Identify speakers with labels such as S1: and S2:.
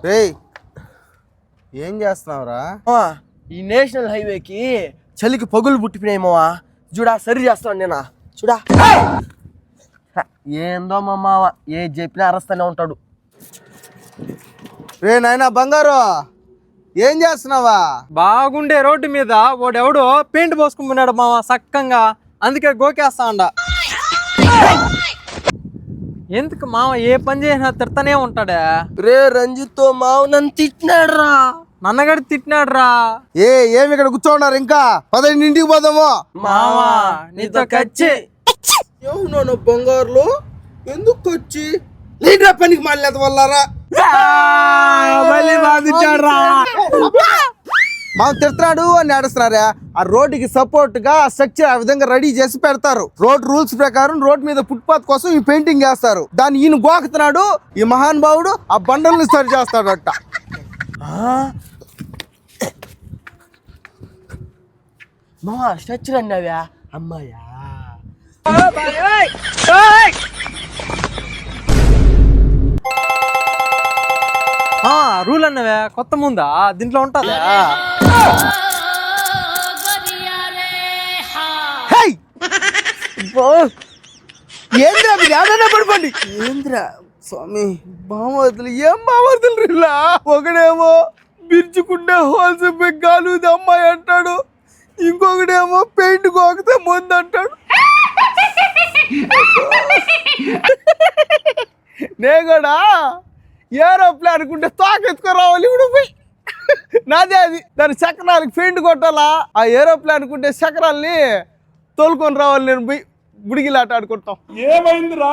S1: రేయ్ ఏం చేస్తున్నావురా?
S2: ఈ నేషనల్ హైవేకి చలికి పగులు పుట్టిపోయినాయేమోవా. చూడా సరి చేస్తాను నేనా. చూడా ఏందో మా మావ ఏ చెప్పినా అరస్తూనే ఉంటాడు.
S1: రే నాయనా బంగారు ఏం చేస్తున్నావా?
S3: బాగుండే రోడ్డు మీద వాడెవడో పెయింట్ పోసుకున్నాడు మామ సక్కంగా, అందుకే గోకేస్తా ఉండ. ఎందుకు మామ ఏ పని చేసినా తిడతానే ఉంటాడా?
S2: రే రంజిత్తో మావ నన్ను తిట్టినాడు రా.
S3: నన్నగడి తిట్టినాడు రా.
S1: ఏమి ఇక్కడ కూర్చోన్నారు? ఇంకా 10 ఇంటికి పోదాము.
S3: మావా నీతో కచ్చి.
S1: ఏమన్నా బంగారులో ఎందుకు వచ్చి లేట్రా పనికి మాలేదు వల్లారా మా తిడుతున్నాడు అని నడుస్తున్నారా? ఆ రోడ్డుకి సపోర్ట్ గా స్ట్రక్చర్ ఆ విధంగా రెడీ చేసి పెడతారు. రోడ్ రూల్స్ ప్రకారం రోడ్ మీద ఫుట్పాత్ కోసం ఈ పెయింటింగ్ చేస్తారు. దాన్ని ఈయన గోకుతున్నాడు ఈ మహానుభావుడు, ఆ బండల్ని సరి చేస్తాడట.
S2: మావా స్ట్రక్చర్ అన్నావా? అమ్మాయా
S3: రూల్ అన్నవే కొత్త ముందా దీంట్లో ఉంటుందా?
S1: ఏంద్రా మీరు ఏదైనా పడిపోండి. ఏంద్రా స్వామి బామర్దులు ఏం బామర్దులు రిల్లా? ఒకడేమో బిర్చుకుంటే హోల్స్ గాలు అమ్మాయి అంటాడు, ఇంకొకడేమో పెయింట్ గోకితే ముందు అంటాడు. నే కూడా ఏరోప్లేన్ అనుకుంటే తోకెత్తుకు రావాలి ఇప్పుడు పోయి. నాదే అది, దాని చక్రాలకి పెయింట్ కొట్టాలా. ఆ ఏరోప్లేన్ అనుకుంటే చక్రాలని తోలుకొని రావాలి. నేను పోయి బుడిగిలాట ఆడుకుంటాం.
S4: ఏమైందిరా?